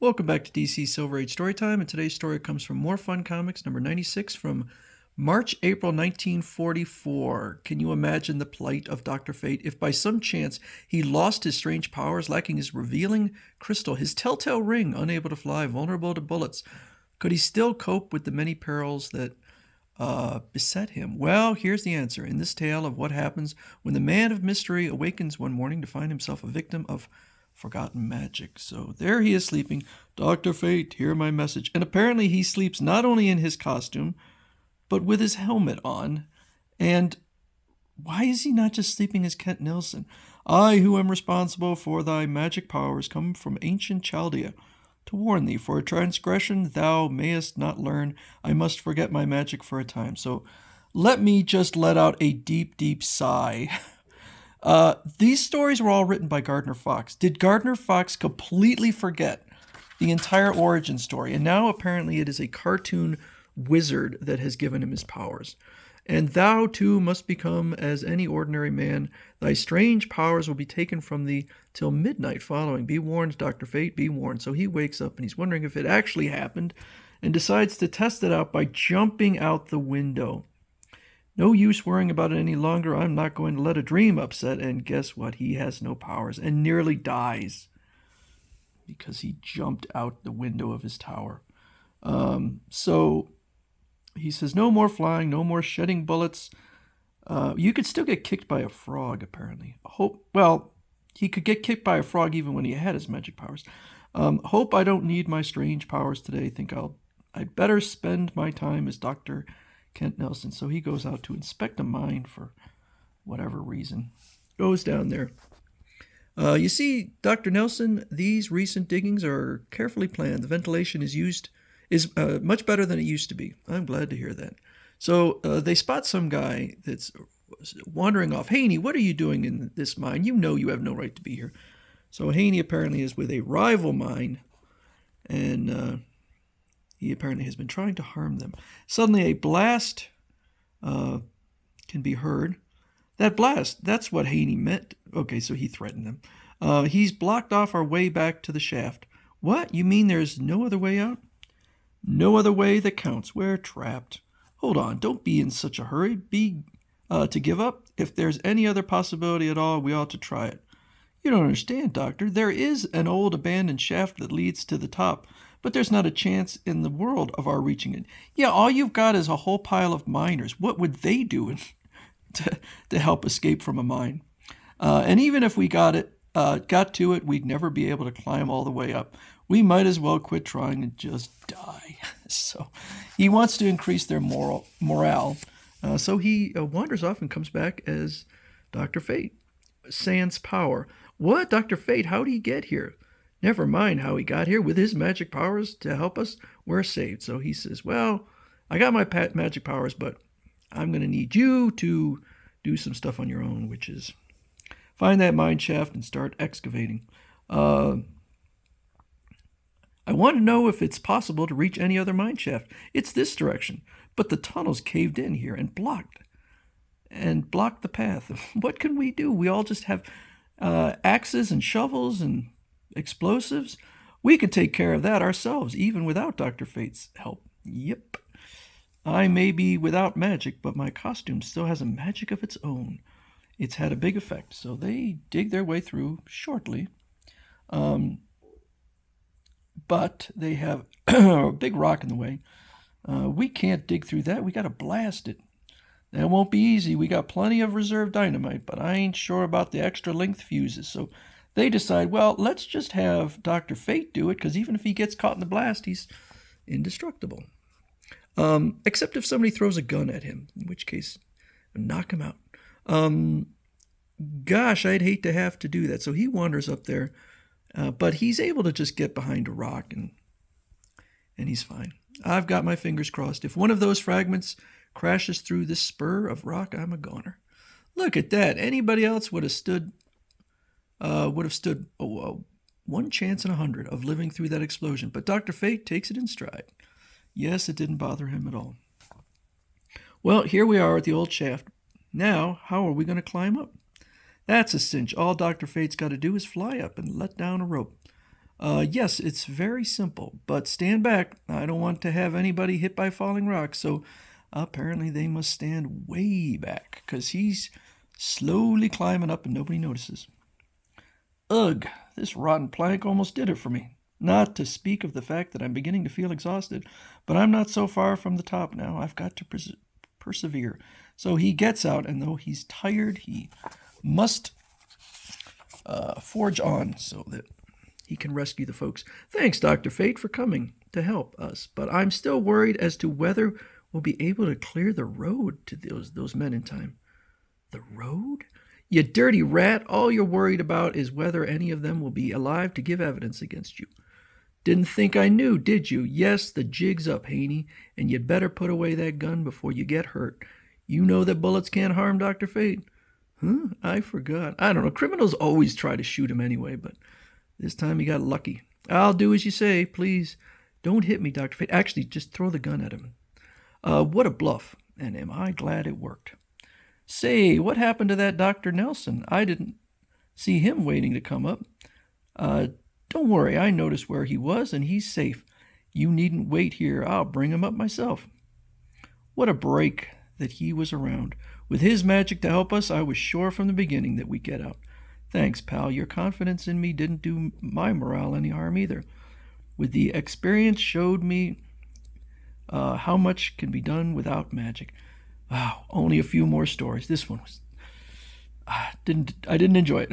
Welcome back to DC Silver Age Storytime, and today's story comes from More Fun Comics, number 96, from March-April 1944. Can you imagine the plight of Dr. Fate if by some chance he lost his strange powers, lacking his revealing crystal, his telltale ring, unable to fly, vulnerable to bullets? Could he still cope with the many perils that beset him? Well, here's the answer in this tale of what happens when the man of mystery awakens one morning to find himself a victim of forgotten magic. So there he is sleeping. Dr. Fate, hear my message. And apparently he sleeps not only in his costume, but with his helmet on. And why is he not just sleeping as Kent Nelson? I, who am responsible for thy magic powers, come from ancient Chaldea to warn thee, for a transgression thou mayest not learn. I must forget my magic for a time. So let me just let out a deep, deep sigh. These stories were all written by Gardner Fox. Did Gardner Fox completely forget the entire origin story? And now apparently it is a cartoon wizard that has given him his powers. And thou too must become as any ordinary man. Thy strange powers will be taken from thee till midnight following. Be warned, Dr. Fate, be warned. So he wakes up and he's wondering if it actually happened and decides to test it out by jumping out the window. No use worrying about it any longer. I'm not going to let a dream upset. And guess what? He has no powers and nearly dies because he jumped out the window of his tower. So he says, no more flying, no more shedding bullets. You could still get kicked by a frog, apparently. He could get kicked by a frog even when he had his magic powers. Hope I don't need my strange powers today. Think I'd better spend my time as Dr. Kent Nelson. So he goes out to inspect a mine for whatever reason. Goes down there. You see, Dr. Nelson, these recent diggings are carefully planned. The ventilation is much better than it used to be. I'm glad to hear that. So they spot some guy that's wandering off. Haney, what are you doing in this mine? You know you have no right to be here. So Haney apparently is with a rival mine, and he apparently has been trying to harm them. Suddenly a blast can be heard. That blast, that's what Haney meant. Okay, so he threatened them. He's blocked off our way back to the shaft. What? You mean there's no other way out? No other way that counts. We're trapped. Hold on, don't be in such a hurry. To give up? If there's any other possibility at all, we ought to try it. You don't understand, Doctor. There is an old abandoned shaft that leads to the top, but there's not a chance in the world of our reaching it. Yeah, all you've got is a whole pile of miners. What would they do to help escape from a mine? And even if we got to it, we'd never be able to climb all the way up. We might as well quit trying and just die. So he wants to increase their morale. So he wanders off and comes back as Dr. Fate. Sans power. What? Dr. Fate, how'd he get here? Never mind how he got here. With his magic powers to help us, we're saved. So he says, well, I got my magic powers, but I'm going to need you to do some stuff on your own, which is find that mine shaft and start excavating. I want to know if it's possible to reach any other mine shaft. It's this direction, but the tunnel's caved in here and blocked the path. What can we do? We all just have axes and shovels and explosives. We could take care of that ourselves, even without Dr. Fate's help. Yep. I may be without magic, but my costume still has a magic of its own. It's had a big effect. So they dig their way through shortly. But they have a big rock in the way. We can't dig through that. We got to blast it. That won't be easy. We got plenty of reserve dynamite, but I ain't sure about the extra length fuses. So they decide, well, let's just have Dr. Fate do it, because even if he gets caught in the blast, he's indestructible. Except if somebody throws a gun at him, in which case, knock him out. Gosh, I'd hate to have to do that. So he wanders up there, but he's able to just get behind a rock, and he's fine. I've got my fingers crossed. If one of those fragments crashes through this spur of rock, I'm a goner. Look at that. Anybody else would have stood one chance in 100 of living through that explosion. But Dr. Fate takes it in stride. Yes, it didn't bother him at all. Well, here we are at the old shaft. Now, how are we going to climb up? That's a cinch. All Dr. Fate's got to do is fly up and let down a rope. Yes, it's very simple, but stand back. I don't want to have anybody hit by falling rocks, so apparently they must stand way back, because he's slowly climbing up and nobody notices. Ugh, this rotten plank almost did it for me. Not to speak of the fact that I'm beginning to feel exhausted, but I'm not so far from the top now. I've got to persevere. So he gets out, and though he's tired, he must forge on so that he can rescue the folks. Thanks, Dr. Fate, for coming to help us, but I'm still worried as to whether we'll be able to clear the road to those men in time. The road? You dirty rat, all you're worried about is whether any of them will be alive to give evidence against you. Didn't think I knew, did you? Yes, the jig's up, Haney, and you'd better put away that gun before you get hurt. You know that bullets can't harm Dr. Fate. Huh? I forgot. I don't know. Criminals always try to shoot him anyway, but this time he got lucky. I'll do as you say, please. Don't hit me, Dr. Fate. Actually, just throw the gun at him. What a bluff, and am I glad it worked. Say, what happened to that Dr. Nelson? I didn't see him waiting to come up. Don't worry, I noticed where he was, and he's safe. You needn't wait here. I'll bring him up myself. What a break that he was around. With his magic to help us, I was sure from the beginning that we'd get out. Thanks, pal. Your confidence in me didn't do my morale any harm either. With the experience showed me how much can be done without magic. Wow, only a few more stories. This one was I didn't enjoy it.